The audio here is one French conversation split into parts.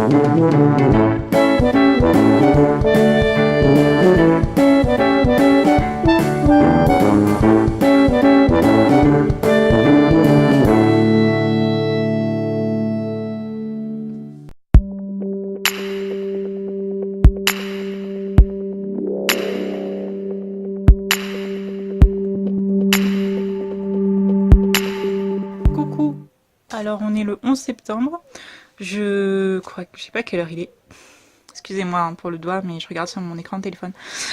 Coucou. Alors on est le 11 septembre. Je crois que je sais pas quelle heure il est. Excusez-moi hein, pour le doigt, mais je regarde sur mon écran de téléphone.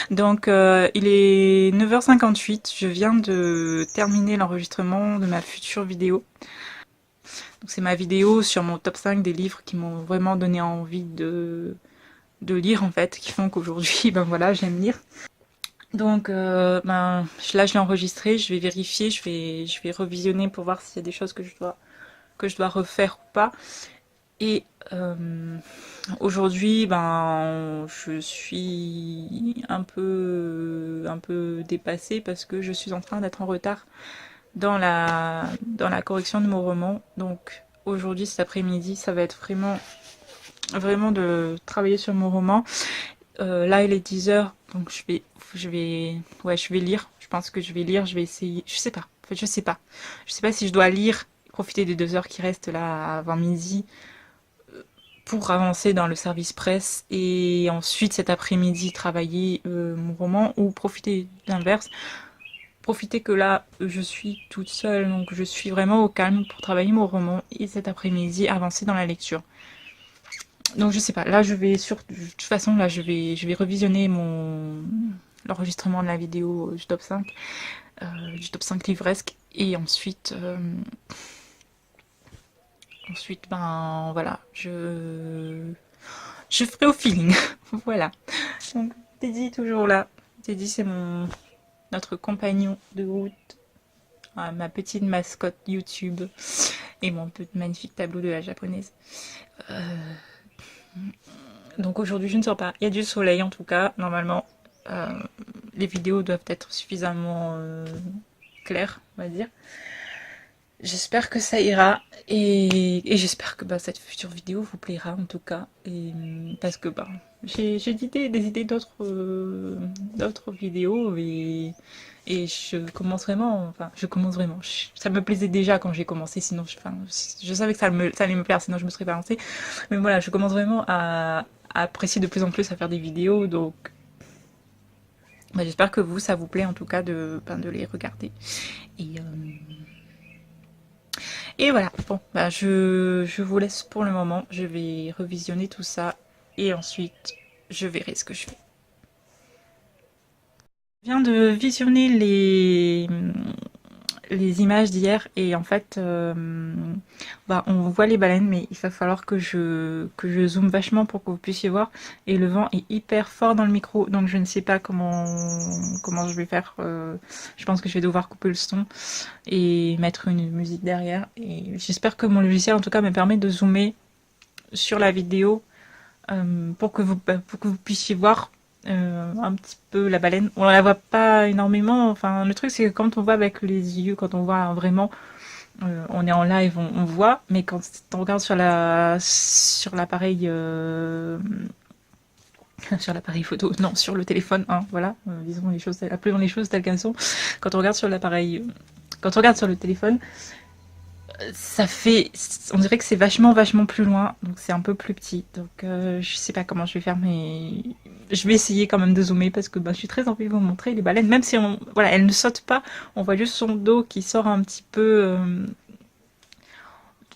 Donc il est 9h58. Je viens de terminer l'enregistrement de ma future vidéo. Donc c'est ma vidéo sur mon top 5 des livres qui m'ont vraiment donné envie de lire en fait, qui font qu'aujourd'hui, ben voilà, j'aime lire. Donc ben, là je l'ai enregistré, je vais vérifier, je vais revisionner pour voir s'il y a des choses que je dois refaire ou pas. Et aujourd'hui, ben, je suis un peu dépassée parce que je suis en train d'être en retard dans la correction de mon roman. Donc aujourd'hui, cet après-midi, ça va être vraiment de travailler sur mon roman. Là, il est 10h, donc je vais lire. Je pense que je vais lire, je vais essayer. Je sais pas. En fait, je sais pas. Je sais pas si je dois lire, profiter des 2 heures qui restent là avant midi pour avancer dans le service presse et ensuite cet après-midi travailler mon roman ou profiter d'inverse. Profiter que là je suis toute seule donc je suis vraiment au calme pour travailler mon roman et cet après-midi avancer dans la lecture. Donc je sais pas, là je vais de toute façon là je vais revisionner l'enregistrement de la vidéo du top 5 livresque et ensuite ben voilà, je ferai au feeling. Voilà. Donc, Teddy est toujours là. Teddy, c'est notre compagnon de route, ma petite mascotte YouTube et mon magnifique tableau de la japonaise. Euh, donc aujourd'hui, je ne sors pas. Il y a du soleil en tout cas, normalement. Euh, les vidéos doivent être suffisamment claires, on va dire. J'espère que ça ira et j'espère que bah, cette future vidéo vous plaira en tout cas. Et, parce que bah, j'ai des idées d'autres vidéos et je commence vraiment. Ça me plaisait déjà quand j'ai commencé, sinon je savais que ça allait me plaire, sinon je me serais pas lancée. Mais voilà, je commence vraiment à apprécier de plus en plus à faire des vidéos, donc bah, j'espère que ça vous plaît en tout cas de les regarder. Et, et voilà, bon, bah je vous laisse pour le moment. Je vais revisionner tout ça et ensuite je verrai ce que je fais. Je viens de visionner les images d'hier et en fait, bah, on voit les baleines, mais il va falloir que je zoome vachement pour que vous puissiez voir. Et le vent est hyper fort dans le micro, donc je ne sais pas comment je vais faire. Je pense que je vais devoir couper le son et mettre une musique derrière. Et j'espère que mon logiciel, en tout cas, me permet de zoomer sur la vidéo pour que vous puissiez voir un petit peu la baleine. On la voit pas énormément. Enfin, le truc, c'est que quand on voit avec les yeux, quand on voit vraiment, on est en live, on voit, mais quand on regarde sur l'appareil sur l'appareil photo, non, sur le téléphone, hein, voilà, appelons les choses telles qu'elles sont. Quand on regarde sur l'appareil, quand on regarde sur le téléphone, ça fait, on dirait que c'est vachement plus loin, donc c'est un peu plus petit. Donc je sais pas comment je vais faire, mais je vais essayer quand même de zoomer parce que bah, je suis très envie de vous montrer les baleines, même si voilà, elles ne sautent pas, on voit juste son dos qui sort un petit peu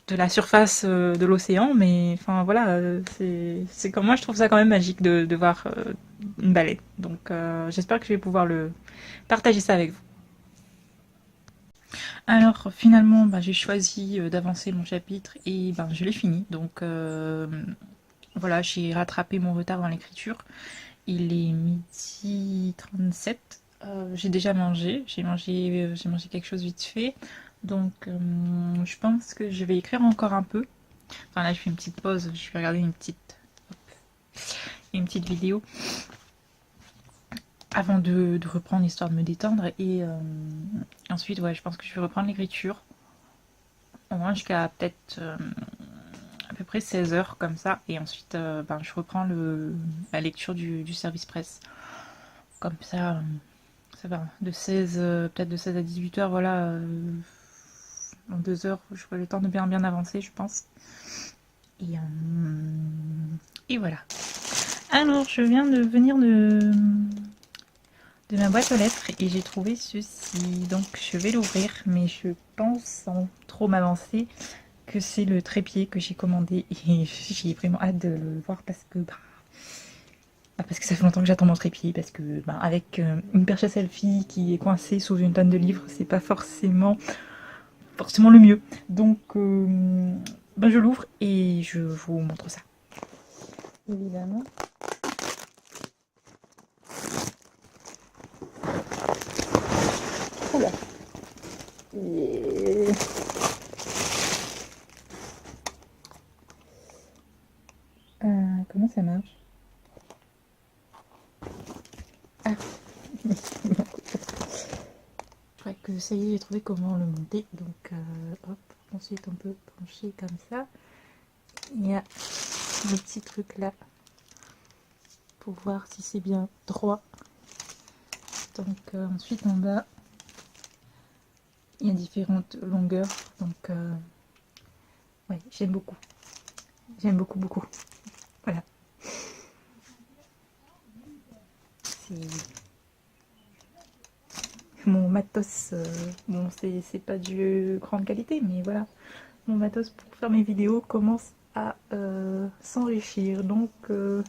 de la surface de l'océan, mais enfin voilà, c'est comme moi je trouve ça quand même magique de voir une baleine. Donc j'espère que je vais pouvoir le partager ça avec vous. Alors finalement, bah, j'ai choisi d'avancer mon chapitre et ben, je l'ai fini. Donc voilà, j'ai rattrapé mon retard dans l'écriture. Il est 12h37. J'ai déjà mangé. J'ai mangé quelque chose vite fait. Donc je pense que je vais écrire encore un peu. Enfin là, je fais une petite pause. Je vais regarder une petite vidéo avant de reprendre histoire de me détendre. Et ensuite, ouais, je pense que je vais reprendre l'écriture. Au moins jusqu'à peut-être à peu près 16 heures comme ça, et ensuite ben, je reprends la lecture du service presse. Comme ça va, de 16, peut-être de 16 à 18 heures, voilà, en 2 heures, j'aurai le temps de bien avancer, je pense. Et voilà. Alors, je viens de venir de ma boîte aux lettres et j'ai trouvé ceci. Donc, je vais l'ouvrir, mais je pense, sans trop m'avancer, que c'est le trépied que j'ai commandé et j'ai vraiment hâte de le voir parce que parce que ça fait longtemps que j'attends mon trépied, parce que avec une perche à selfie qui est coincée sous une tonne de livres, c'est pas forcément le mieux. Donc je l'ouvre et je vous montre ça. Évidemment. Oula. Comment ça marche? Ah. Je crois que ça y est, j'ai trouvé comment le monter. Donc hop, ensuite on peut pencher comme ça. Il y a le petit truc là pour voir si c'est bien droit. Donc ensuite en bas il y a différentes longueurs. Donc ouais, j'aime beaucoup. J'aime beaucoup. Voilà. C'est mon matos. Bon, c'est pas de grande qualité, mais voilà. Mon matos pour faire mes vidéos commence à s'enrichir. Donc je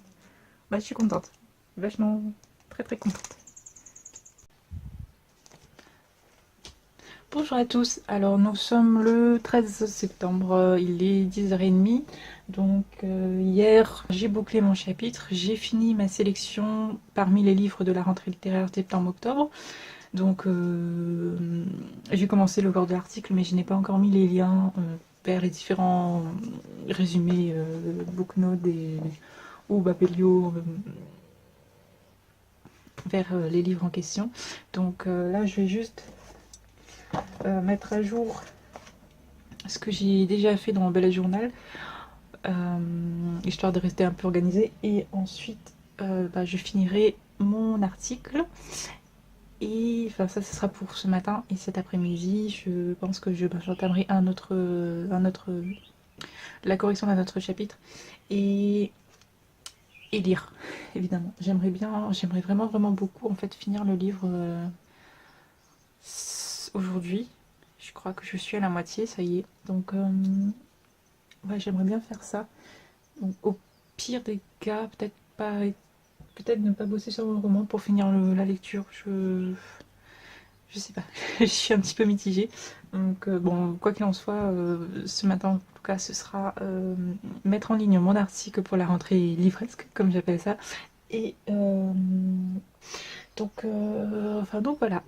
suis contente. Vachement très contente. Bonjour à tous, alors nous sommes le 13 septembre, il est 10h30, donc hier j'ai bouclé mon chapitre, j'ai fini ma sélection parmi les livres de la rentrée littéraire septembre-octobre, donc j'ai commencé le corps de l'article mais je n'ai pas encore mis les liens vers les différents résumés Booknote ou Babelio vers les livres en question, donc là je vais juste mettre à jour ce que j'ai déjà fait dans mon bullet journal, histoire de rester un peu organisée, et ensuite je finirai mon article et enfin ça ce sera pour ce matin, et cet après-midi je pense que j'entamerai la correction d'un autre chapitre et lire, évidemment. J'aimerais vraiment beaucoup en fait finir le livre aujourd'hui. Je crois que je suis à la moitié, ça y est. Donc, ouais, j'aimerais bien faire ça. Donc, au pire des cas, peut-être ne pas bosser sur mon roman pour finir la lecture. Je sais pas. Je suis un petit peu mitigée. Donc, bon, quoi qu'il en soit, ce matin, en tout cas, ce sera mettre en ligne mon article pour la rentrée livresque, comme j'appelle ça. Et donc voilà.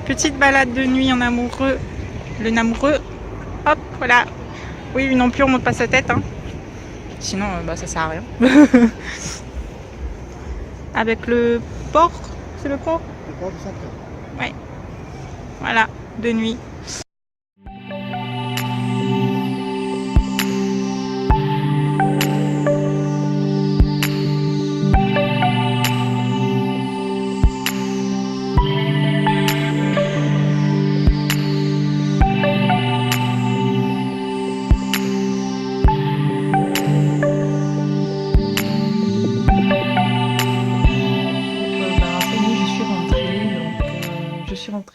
Petite balade de nuit en amoureux. Le amoureux, hop, voilà. Oui, non plus, on monte pas sa tête. Hein. Sinon, ça sert à rien. Avec le port, c'est le port? Le port du Sacré. Ouais. Voilà, de nuit.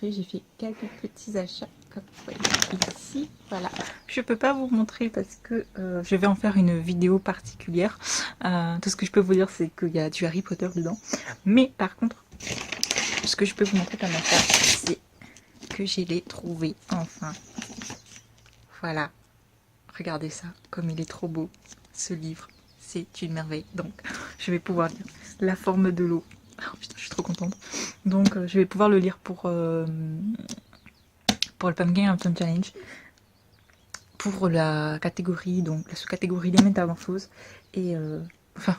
montrer, j'ai fait quelques petits achats comme vous voyez ici. Voilà, je peux pas vous montrer parce que je vais en faire une vidéo particulière. Tout ce que je peux vous dire, c'est qu'il y a du Harry Potter dedans. Mais par contre, ce que je peux vous montrer comme affaire, c'est que je l'ai trouvé enfin. Voilà, regardez ça, comme il est trop beau, ce livre. C'est une merveille. Donc, je vais pouvoir lire La forme de l'eau. Oh, putain, je suis trop contente. Donc, je vais pouvoir le lire pour le Pumpkin Autumn Challenge. Pour la catégorie, donc la sous-catégorie des métamorphoses. Et enfin,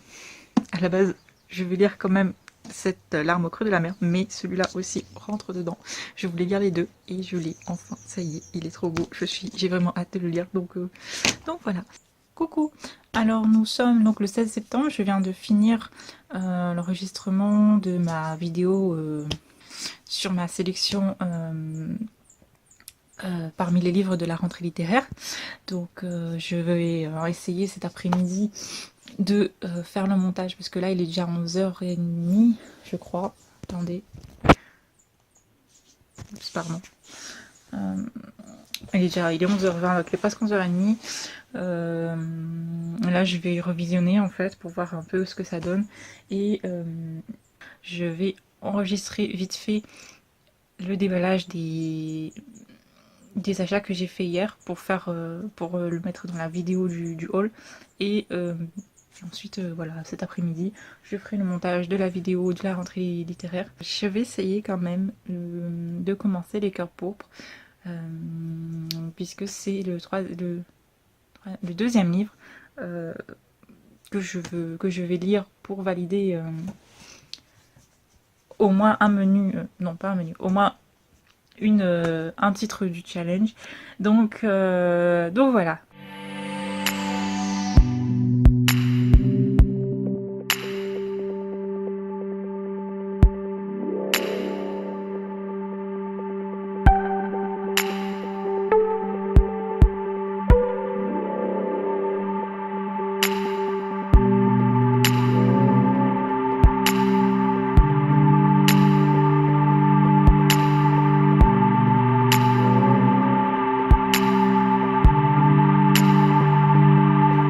à la base, je vais lire quand même cette larme au creux de la mer, mais celui-là aussi rentre dedans. Je voulais lire les deux et je l'ai enfin. Ça y est, il est trop beau. J'ai vraiment hâte de le lire. Donc voilà. Coucou. Alors nous sommes donc le 16 septembre. Je viens de finir l'enregistrement de ma vidéo sur ma sélection. Parmi les livres de la rentrée littéraire. Donc je vais essayer cet après-midi de faire le montage parce que là il est déjà 11h30 je crois. Attendez. Oups, pardon. Il est 11h20, donc il est presque 11h30. Là je vais revisionner en fait pour voir un peu ce que ça donne. Et je vais enregistrer vite fait le déballage des achats que j'ai fait hier pour faire pour le mettre dans la vidéo du haul. Et ensuite voilà, cet après-midi je ferai le montage de la vidéo de la rentrée littéraire. Je vais essayer quand même de commencer Les Cœurs Pourpres puisque c'est le deuxième livre que je vais lire pour valider au moins un menu, non pas un menu, au moins un titre du challenge. Donc voilà.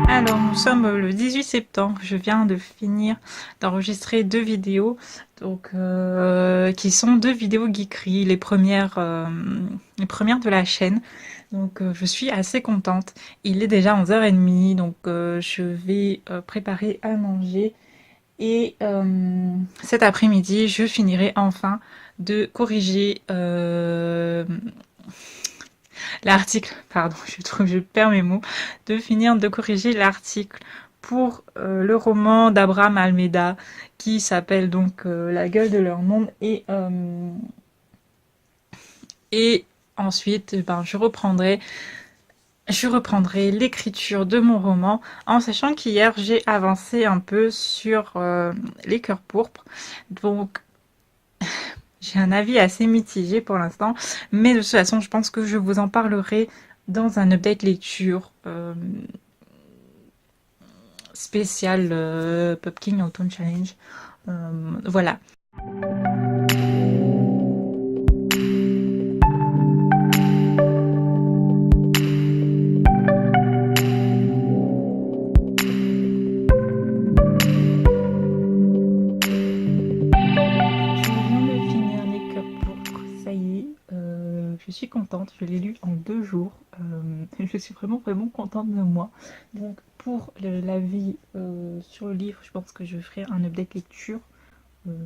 Alors nous sommes le 18 septembre, je viens de finir d'enregistrer 2 vidéos, donc qui sont 2 vidéos geekery, les premières de la chaîne. Donc je suis assez contente. Il est déjà 11h30, donc je vais préparer à manger. Et cet après-midi, je finirai enfin de corriger l'article, pardon, je perds mes mots, de finir de corriger l'article pour le roman d'Abraham Almeida qui s'appelle donc La gueule de leur monde. Et ensuite, ben, je reprendrai l'écriture de mon roman, en sachant qu'hier j'ai avancé un peu sur Les Cœurs Pourpres. Donc j'ai un avis assez mitigé pour l'instant, mais de toute façon je pense que je vous en parlerai dans un update lecture spécial Pumpkin Autumn Challenge. Voilà. Je suis contente, je l'ai lu en 2 jours. Je suis vraiment contente de moi. Donc pour l'avis sur le livre, je pense que je ferai un update lecture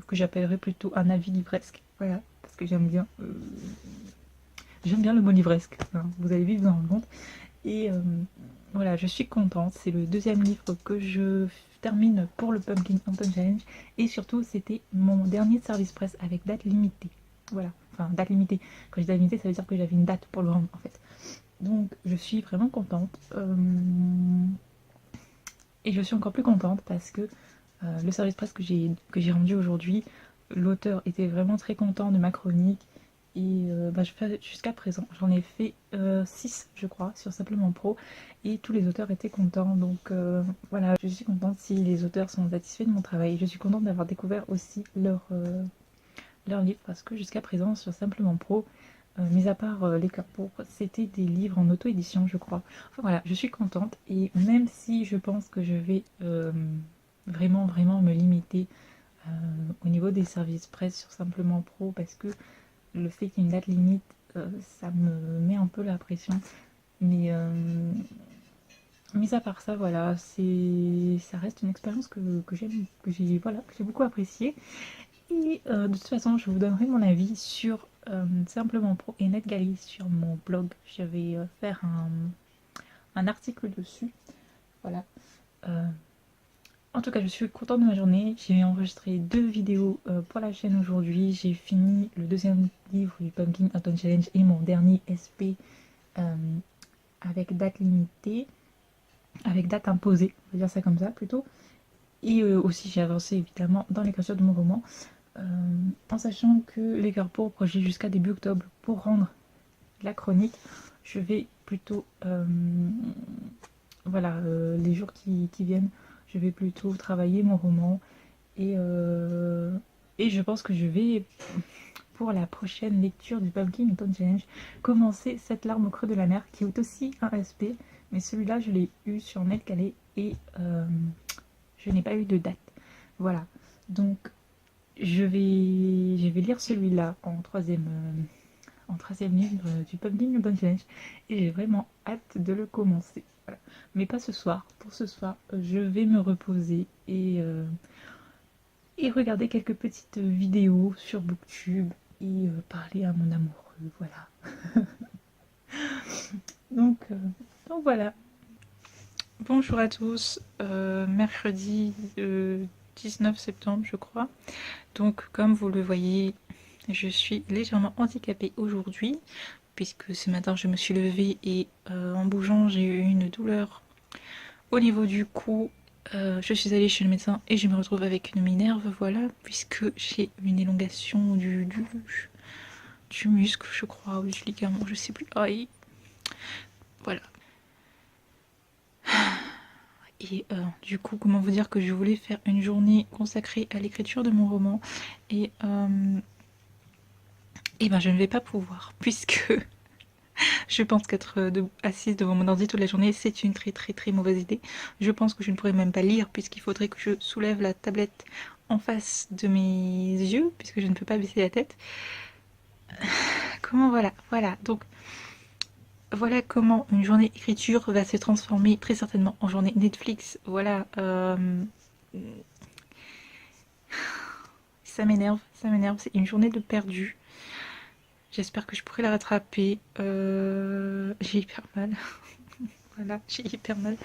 que j'appellerai plutôt un avis livresque. Voilà, parce que j'aime bien le mot livresque. Hein, vous allez vivre dans le monde. Et voilà, je suis contente. C'est le 2e livre que je termine pour le Pumpkin Autumn Challenge. Et surtout, c'était mon dernier service presse avec date limitée. Voilà, enfin date limitée. Quand je dis date limitée, ça veut dire que j'avais une date pour le rendre en fait. Donc je suis vraiment contente. Et je suis encore plus contente parce que le service presse que j'ai rendu aujourd'hui, l'auteur était vraiment très content de ma chronique. Et jusqu'à présent, j'en ai fait 6 je crois sur Simplement Pro et tous les auteurs étaient contents. Donc voilà, je suis contente si les auteurs sont satisfaits de mon travail. Je suis contente d'avoir découvert aussi leur leurs livres parce que jusqu'à présent sur Simplement Pro, mis à part Les Cœurs Pourpres, c'était des livres en auto-édition je crois. Enfin voilà, je suis contente et même si je pense que je vais vraiment me limiter au niveau des services presse sur Simplement Pro parce que le fait qu'il y ait une date limite, ça me met un peu la pression. Mais mis à part ça, voilà, ça reste une expérience que j'aime, voilà, que j'ai beaucoup appréciée. Et de toute façon, je vous donnerai mon avis sur Simplement Pro et NetGalley sur mon blog. Je vais faire un article dessus. Voilà. Euh, En tout cas, je suis contente de ma journée. J'ai enregistré 2 vidéos pour la chaîne aujourd'hui. J'ai fini le deuxième livre du Pumpkin Autumn Challenge et mon dernier SP euh, avec date limitée, avec date imposée, on va dire ça comme ça plutôt. Et aussi, j'ai avancé évidemment dans l'écriture de mon roman, en sachant que Les Cœurs Pourpres, j'ai jusqu'à début octobre pour rendre la chronique. Je vais plutôt, voilà, les jours qui viennent, je vais plutôt travailler mon roman. Et je pense que je vais, pour la prochaine lecture du Pumpkin Autumn Challenge, commencer Cette larme au creux de la mer, qui est aussi un SP, mais celui-là, je l'ai eu sur NetGalley et je n'ai pas eu de date. Voilà. Donc, je vais lire celui-là en troisième livre du Pumpkin Autumn Challenge et j'ai vraiment hâte de le commencer. Voilà. Mais pas ce soir. Pour ce soir, je vais me reposer et regarder quelques petites vidéos sur Booktube et parler à mon amoureux, voilà. Donc, euh, donc voilà. Bonjour à tous, mercredi 19 septembre je crois. Donc comme vous le voyez, je suis légèrement handicapée aujourd'hui puisque ce matin je me suis levée et en bougeant j'ai eu une douleur au niveau du cou. Je suis allée chez le médecin et je me retrouve avec une minerve, voilà, puisque j'ai une élongation du muscle, je crois, ou du ligament, je sais plus. Aïe. Voilà. Et du coup, comment vous dire que je voulais faire une journée consacrée à l'écriture de mon roman et ben je ne vais pas pouvoir, puisque je pense qu'être assise devant mon ordi toute la journée, c'est une très mauvaise idée. Je pense que je ne pourrais même pas lire, puisqu'il faudrait que je soulève la tablette en face de mes yeux, puisque je ne peux pas baisser la tête. Comment voilà, donc voilà comment une journée écriture va se transformer très certainement en journée Netflix. Voilà, ça m'énerve, c'est une journée de perdu. J'espère que je pourrai la rattraper. J'ai hyper mal. Voilà, j'ai hyper mal.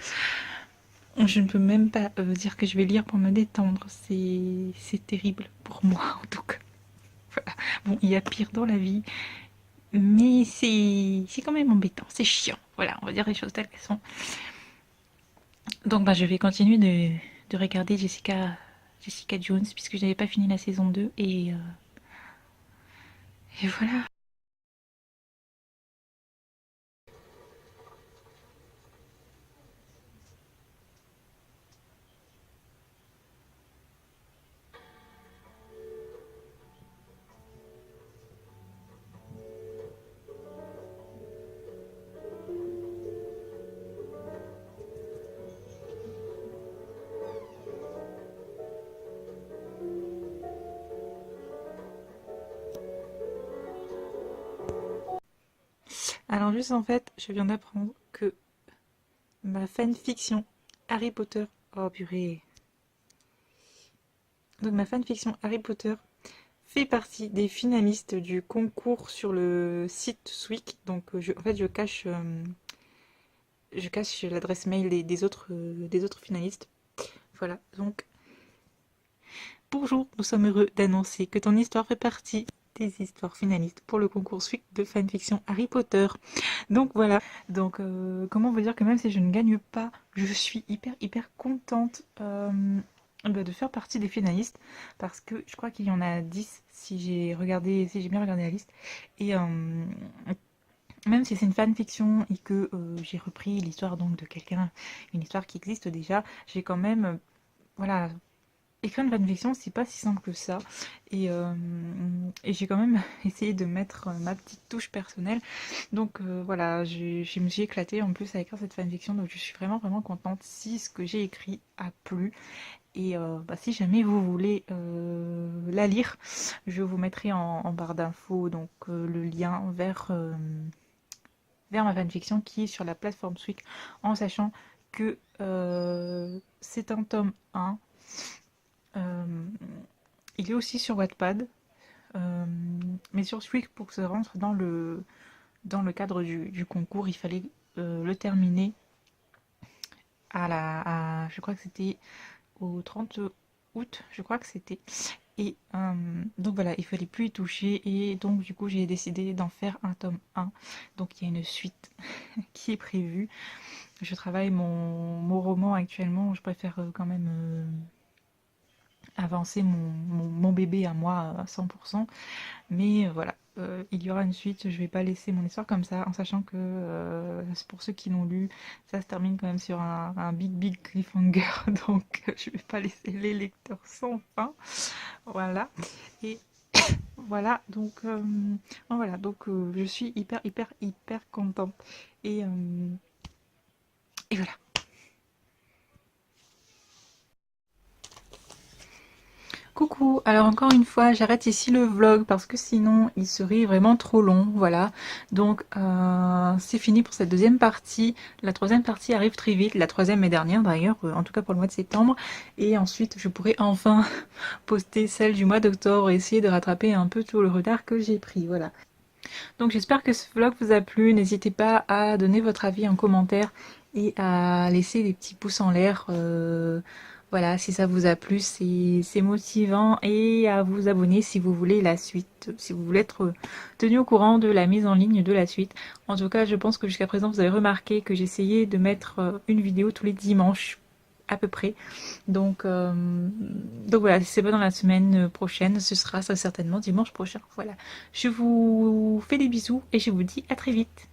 Je ne peux même pas dire que je vais lire pour me détendre. C'est terrible pour moi en tout cas. Voilà. Bon, il y a pire dans la vie. Mais c'est quand même embêtant, c'est chiant. Voilà, on va dire les choses telles qu'elles sont. Donc bah, je vais continuer de regarder Jessica Jones puisque je n'avais pas fini la saison 2 et voilà. Alors juste en fait, je viens d'apprendre que ma fanfiction Harry Potter... Oh purée. Donc ma fanfiction Harry Potter fait partie des finalistes du concours sur le site Sweek. Donc en fait je cache l'adresse mail des autres finalistes. Voilà, donc bonjour, nous sommes heureux d'annoncer que ton histoire fait partie des histoires finalistes pour le concours Sweek de fanfiction Harry Potter. Donc voilà, donc comment vous dire que même si je ne gagne pas, je suis hyper contente de faire partie des finalistes parce que je crois qu'il y en a 10 si j'ai bien regardé la liste. Et même si c'est une fanfiction et que j'ai repris l'histoire donc de quelqu'un, une histoire qui existe déjà, j'ai quand même voilà écrire une fanfiction, c'est pas si simple que ça. Et j'ai quand même essayé de mettre ma petite touche personnelle. Donc voilà, je me suis éclatée en plus à écrire cette fanfiction. Donc je suis vraiment vraiment contente si ce que j'ai écrit a plu. Et bah, si jamais vous voulez la lire, je vous mettrai en barre d'infos donc le lien vers ma fanfiction qui est sur la plateforme Swig, en sachant que c'est un tome 1. Il est aussi sur Wattpad, mais sur Swig, pour que ça rentre dans le cadre du concours, il fallait le terminer je crois que c'était au 30 août, je crois que c'était. Et donc voilà, il fallait plus y toucher. Et donc du coup, j'ai décidé d'en faire un tome 1. Donc il y a une suite qui est prévue. Je travaille mon roman actuellement. Je préfère quand même avancer mon bébé à moi à 100%. Mais voilà, il y aura une suite. Je vais pas laisser mon histoire comme ça, en sachant que pour ceux qui l'ont lu, ça se termine quand même sur un big cliffhanger. Donc je vais pas laisser les lecteurs sans fin. Voilà. Et voilà, donc je suis hyper contente. Et, euh, et voilà. Coucou, alors encore une fois, j'arrête ici le vlog parce que sinon il serait vraiment trop long, voilà. Donc c'est fini pour cette deuxième partie. La troisième partie arrive très vite, la troisième et dernière d'ailleurs, en tout cas pour le mois de septembre. Et ensuite je pourrai enfin poster celle du mois d'octobre et essayer de rattraper un peu tout le retard que j'ai pris, voilà. Donc j'espère que ce vlog vous a plu, n'hésitez pas à donner votre avis en commentaire et à laisser des petits pouces en l'air. Voilà, si ça vous a plu, c'est motivant, et à vous abonner si vous voulez la suite, si vous voulez être tenu au courant de la mise en ligne de la suite. En tout cas, je pense que jusqu'à présent, vous avez remarqué que j'essayais de mettre une vidéo tous les dimanches à peu près. Donc voilà, si c'est pas dans la semaine prochaine, ce sera ça certainement dimanche prochain. Voilà, je vous fais des bisous et je vous dis à très vite.